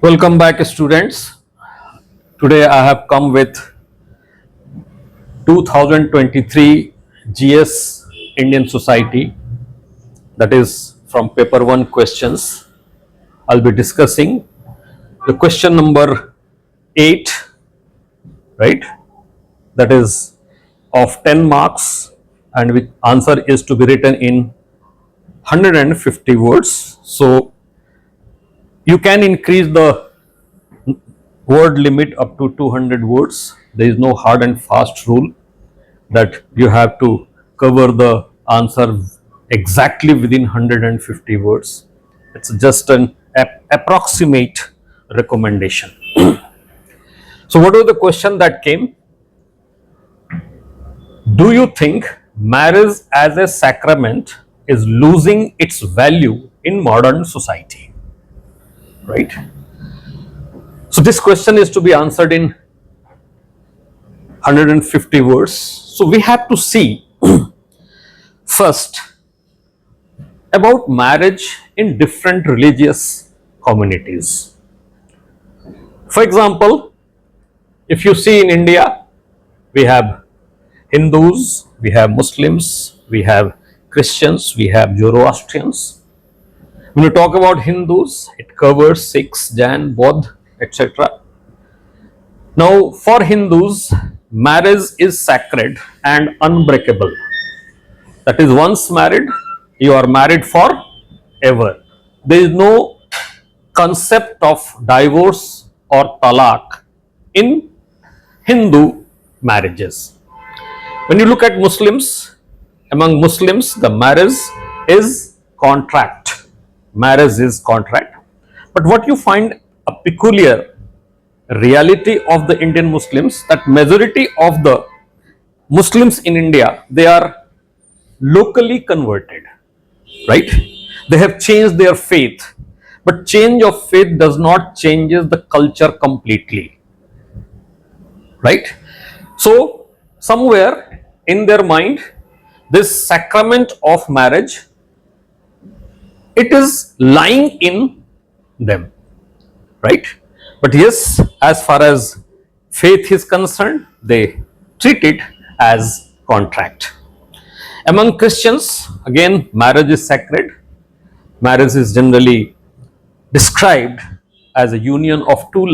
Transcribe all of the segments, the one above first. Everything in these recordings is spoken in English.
Welcome back, students. Today I have come with 2023 GS Indian Society, that is from paper 1 questions. I'll be discussing the question number 8, right? That is of 10 marks, and which answer is to be written in 150 words. So you can increase the word limit up to 200 words. There is no hard and fast rule that you have to cover the answer exactly within 150 words. It's just an approximate recommendation. So what was the question that came? Do you think marriage as a sacrament is losing its value in modern society? Right? So this question is to be answered in 150 words. So we have to see first about marriage in different religious communities. For example, if you see in India, we have Hindus, we have Muslims, we have Christians, we have Zoroastrians. When you talk about Hindus, it covers Sikhs, Jain, Bodh, etc. Now, for Hindus, marriage is sacred and unbreakable. That is, once married, you are married forever. There is no concept of divorce or talaq in Hindu marriages. When you look at Muslims, among Muslims, the marriage is contract. Marriage is contract. But what you find a peculiar reality of the Indian Muslims, that majority of the Muslims in India, they are locally converted, right? They have changed their faith, but change of faith does not change the culture completely, right? So somewhere in their mind, this sacrament of marriage, it is lying in them, right? But yes, as far as faith is concerned, they treat it as contract. Among Christians, again, marriage is sacred. Marriage is generally described as a union of two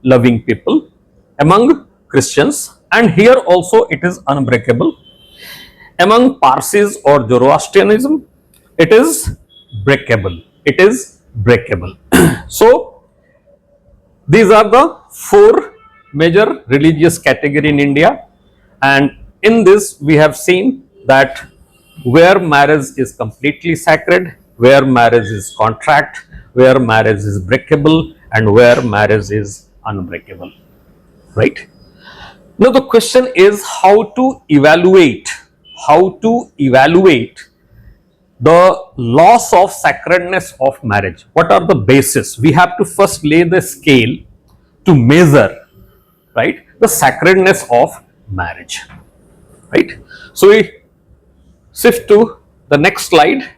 loving people among Christians, and here also it is unbreakable. Among Parsis or Zoroastrianism, it is breakable. It is breakable. So these are the four major religious category in India, and in this we have seen that where marriage is completely sacred, where marriage is contract, where marriage is breakable, and where marriage is unbreakable, right? Now the question is how to evaluate the loss of sacredness of marriage. What are the basis? We have to first lay the scale to measure, right, the sacredness of marriage, right? So we shift to the next slide,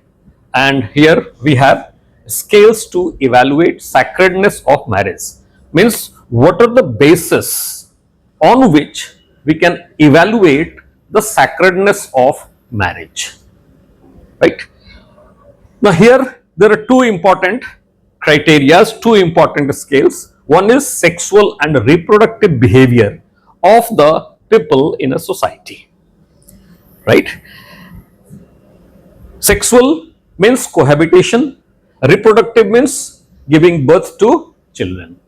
and here we have scales to evaluate sacredness of marriage. Means what are the basis on which we can evaluate the sacredness of marriage, right? Now here there are two important criteria, two important scales. One is sexual and reproductive behavior of the people in a society, right? Sexual means cohabitation, reproductive means giving birth to children.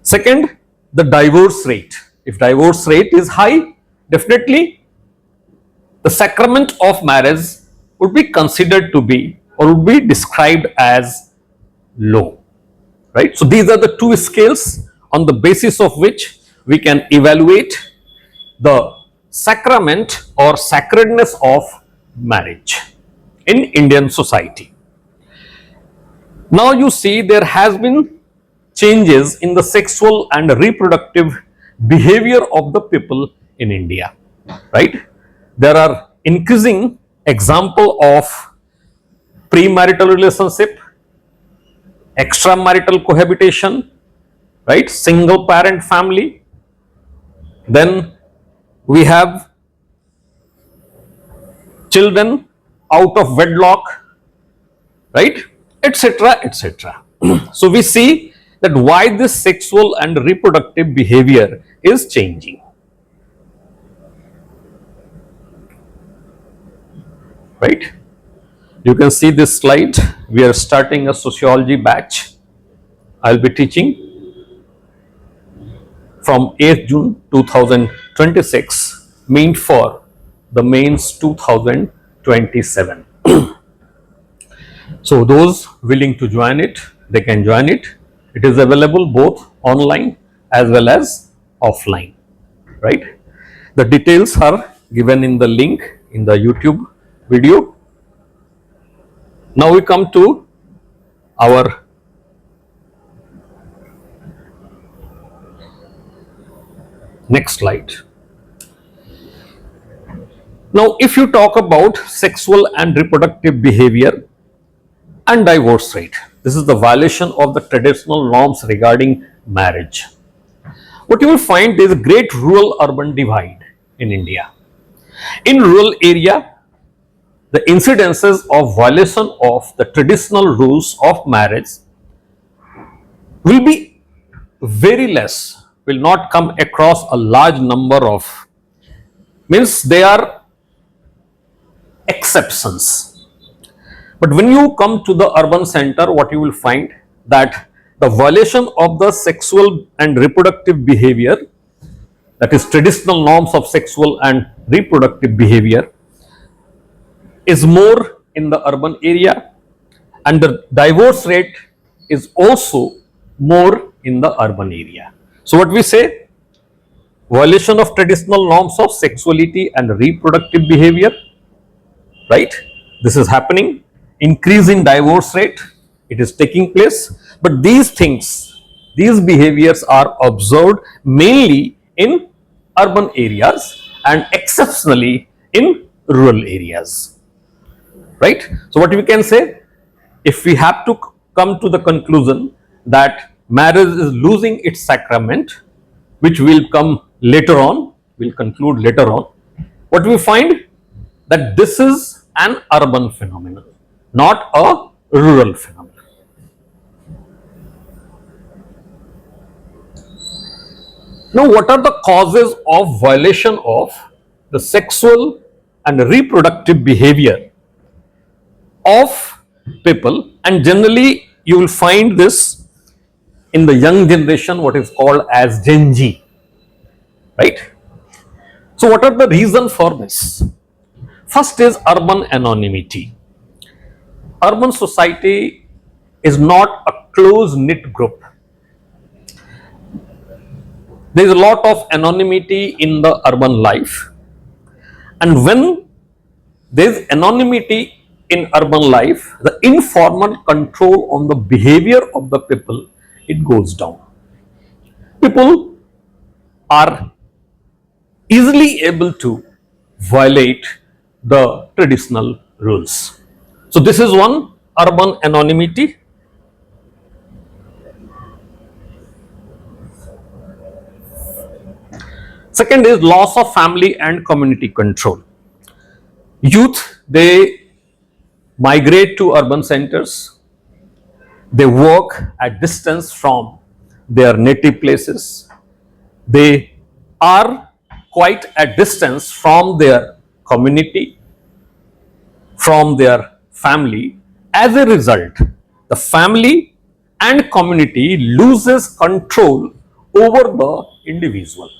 Second, the divorce rate. If divorce rate is high, definitely the sacrament of marriage would be considered to be or would be described as low, right? So these are the two scales on the basis of which we can evaluate the sacrament or sacredness of marriage in Indian society. Now you see there has been changes in the sexual and reproductive behavior of the people in India, right? There are increasing example of premarital relationship, extramarital cohabitation, right? Single parent family. Then we have children out of wedlock, right? Etc. etc. So we see that why this sexual and reproductive behavior is changing, right? You can see this slide. We are starting a sociology batch. I'll be teaching from 8th June 2026, meant for the mains 2027. So those willing to join it, they can join it. It is available both online as well as offline, right? The details are given in the link in the YouTube video. Now we come to our next slide. Now, if you talk about sexual and reproductive behavior and divorce rate, this is the violation of the traditional norms regarding marriage. What you will find, there is a great rural urban divide in India. In rural area, the incidences of violation of the traditional rules of marriage will be very less, will not come across a large number of, means they are exceptions. But when you come to the urban center, what you will find, that the violation of the sexual and reproductive behavior, that is traditional norms of sexual and reproductive behavior, is more in the urban area, and the divorce rate is also more in the urban area. So what we say, violation of traditional norms of sexuality and reproductive behavior, right? This is happening. Increase in divorce rate, it is taking place. But these things, these behaviors are observed mainly in urban areas and exceptionally in rural areas, right? So what we can say, if we have to come to the conclusion that marriage is losing its sacrament, which will come later on, will conclude later on, what we find, that this is an urban phenomenon, not a rural phenomenon. Now, what are the causes of violation of the sexual and reproductive behavior of people? And generally, you will find this in the young generation, what is called as Gen Z, right? So, what are the reasons for this? First is urban anonymity. Urban society is not a close knit group. There is a lot of anonymity in the urban life, and when there is anonymity in urban life, the informal control on the behavior of the people, it goes down. People are easily able to violate the traditional rules. So this is one, urban anonymity. Second is loss of family and community control. Youth, they migrate to urban centers, they work at distance from their native places, they are quite at distance from their community, from their family. As a result, the family and community loses control over the individual.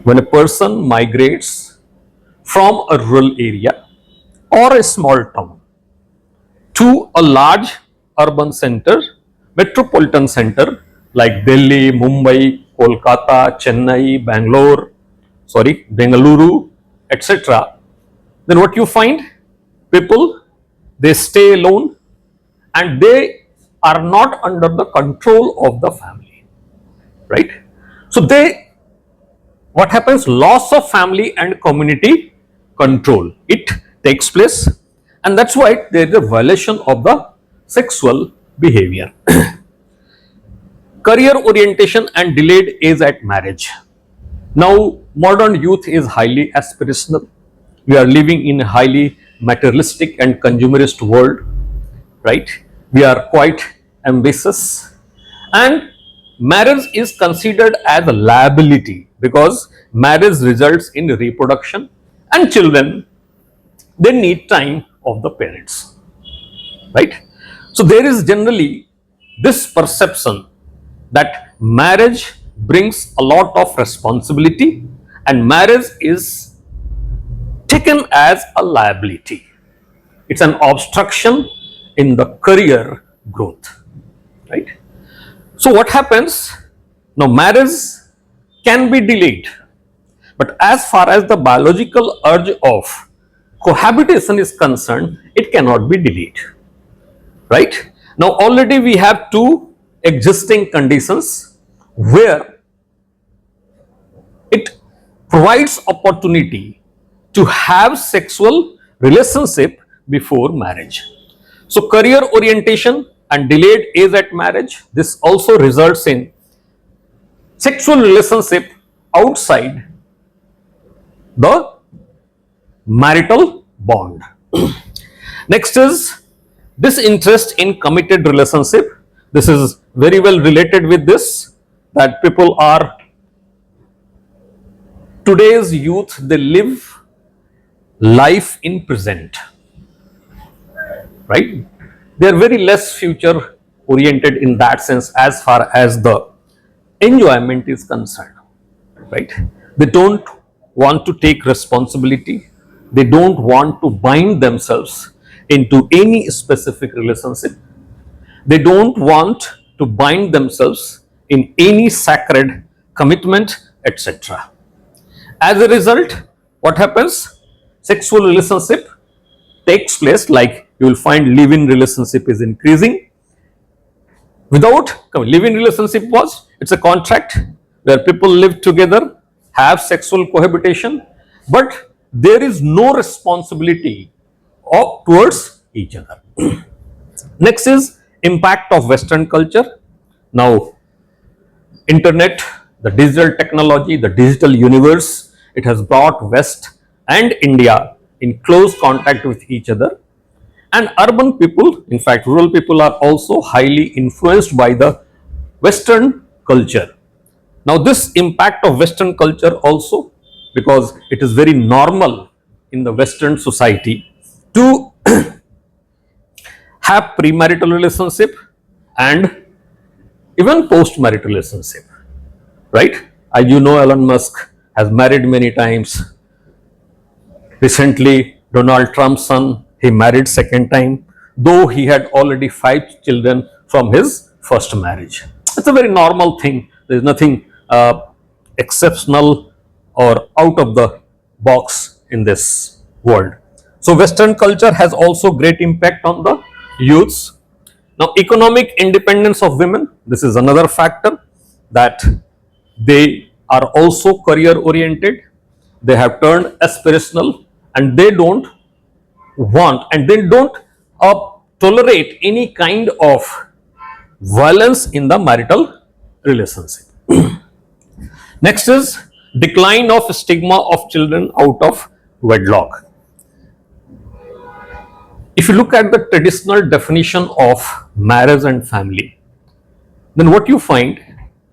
When a person migrates from a rural area or a small town to a large urban center, metropolitan center like Delhi, Mumbai, Kolkata, Chennai, Bengaluru, etc., then what you find, people, they stay alone and they are not under the control of the family, right? So what happens, loss of family and community control, it takes place, and that's why there is a violation of the sexual behavior. Career orientation and delayed age at marriage. Now, modern youth is highly aspirational. We are living in a highly materialistic and consumerist world, right? We are quite ambitious, and marriage is considered as a liability because marriage results in reproduction and children, they need time of the parents, right? So there is generally this perception that marriage brings a lot of responsibility and marriage is taken as a liability. It's an obstruction in the career growth, right? So what happens? Now marriage can be delayed, but as far as the biological urge of cohabitation is concerned, it cannot be delayed, right? Now already we have two existing conditions where it provides opportunity to have sexual relationship before marriage. So career orientation and delayed age at marriage, this also results in sexual relationship outside the marital bond. Next is disinterest in committed relationship. This is very well related with this, that people are, today's youth, they live life in present, right? They are very less future oriented in that sense as far as the enjoyment is concerned, right? They don't want to take responsibility. They don't want to bind themselves into any specific relationship. They don't want to bind themselves in any sacred commitment, etc. As a result, what happens? Sexual relationship takes place, like you will find live-in relationship is increasing. Without live-in relationship was, it's a contract where people live together, have sexual cohabitation, but there is no responsibility towards each other. Next is impact of Western culture. Now, internet, the digital technology, the digital universe, it has brought West and India in close contact with each other. And urban people, in fact rural people, are also highly influenced by the Western culture. Now this impact of Western culture also, because it is very normal in the Western society to have premarital relationship and even post-marital relationship, right? As you know, Elon Musk has married many times. Recently, Donald Trump's son, he married second time, though he had already 5 children from his first marriage. It's a very normal thing. There is nothing exceptional or out of the box in this world. So Western culture has also great impact on the youths. Now economic independence of women, this is another factor, that they are also career oriented. They have turned aspirational and they don't want and they don't tolerate any kind of violence in the marital relationship. Next is decline of stigma of children out of wedlock. If you look at the traditional definition of marriage and family, then what you find,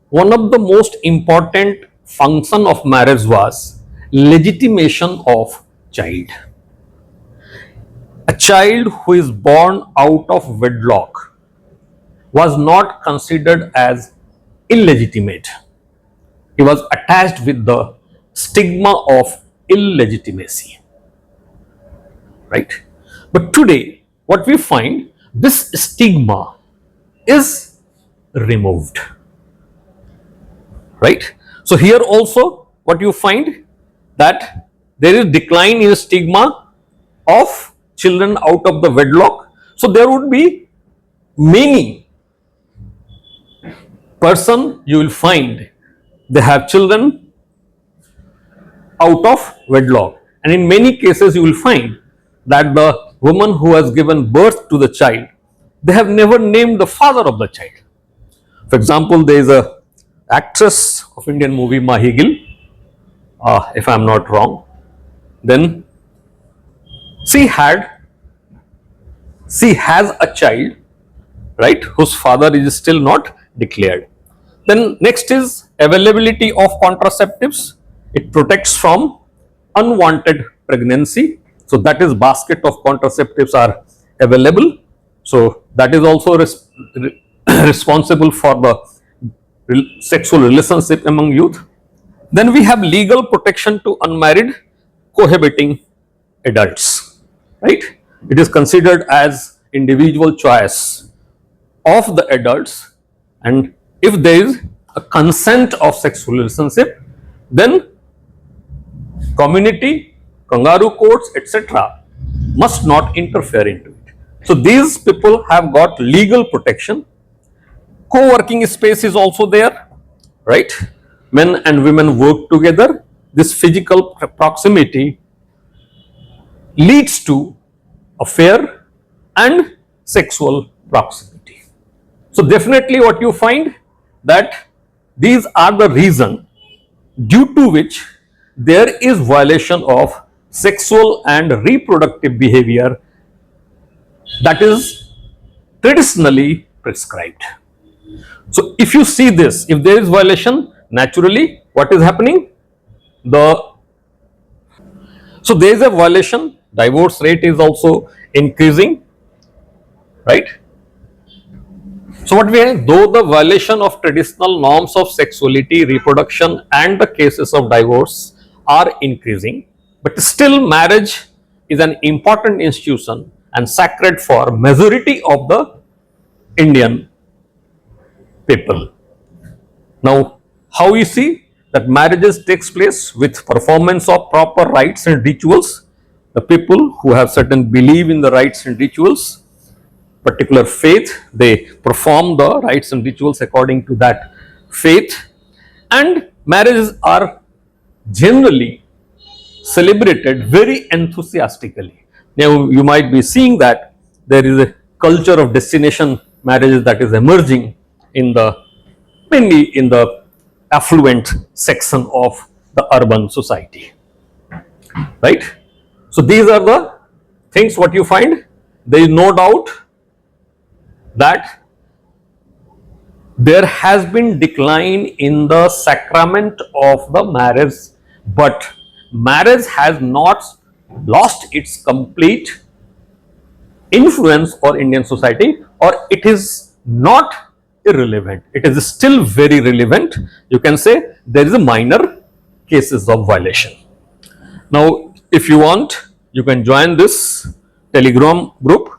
one of the most important function of marriage was legitimation of child. A child who is born out of wedlock was not considered as illegitimate. He was attached with the stigma of illegitimacy, right? But today, what we find, this stigma is removed, right? So here also, what you find, that there is decline in stigma of children out of the wedlock. So there would be many person you will find, they have children out of wedlock, and in many cases you will find that the woman who has given birth to the child, they have never named the father of the child. For example, there is a actress of Indian movie Mahigil, if I am not wrong. Then she had she has a child, right, whose father is still not declared. Then next is availability of contraceptives. It protects from unwanted pregnancy. So that is basket of contraceptives are available. So that is also responsible for the sexual relationship among youth. Then we have legal protection to unmarried cohabiting adults, right? It is considered as individual choice of the adults, and if there is a consent of sexual relationship, then community, kangaroo courts, etc. must not interfere into it. So these people have got legal protection. Co-working space is also there, right? Men and women work together. This physical proximity leads to affair and sexual proximity. So definitely what you find that these are the reason due to which there is violation of sexual and reproductive behavior that is traditionally prescribed. So if you see this, if there is violation, naturally what is happening? So there is a violation, divorce rate is also increasing, right? So what we have, though the violation of traditional norms of sexuality, reproduction and the cases of divorce are increasing, but still marriage is an important institution and sacred for majority of the Indian people. Now, how we see that marriages takes place with performance of proper rites and rituals. The people who have certain belief in the rites and rituals, particular faith, they perform the rites and rituals according to that faith, and marriages are generally celebrated very enthusiastically. Now you might be seeing that there is a culture of destination marriages that is emerging in the mainly in the affluent section of the urban society, right? So these are the things what you find. There is no doubt that there has been decline in the sacrament of the marriage, but marriage has not lost its complete influence on Indian society, or it is not irrelevant. It is still very relevant. You can say there is a minor cases of violation. Now, if you want, you can join this Telegram group,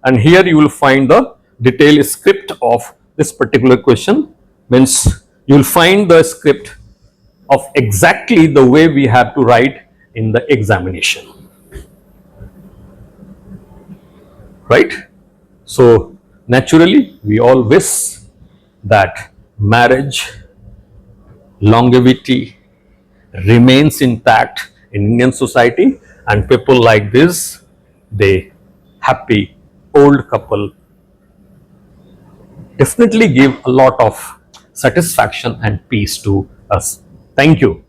and here you will find the detailed script of this particular question. Means you will find the script of exactly the way we have to write in the examination, right? So naturally we all wish that marriage longevity remains intact in Indian society, and people like this, they happy old couple definitely give a lot of satisfaction and peace to us. Thank you.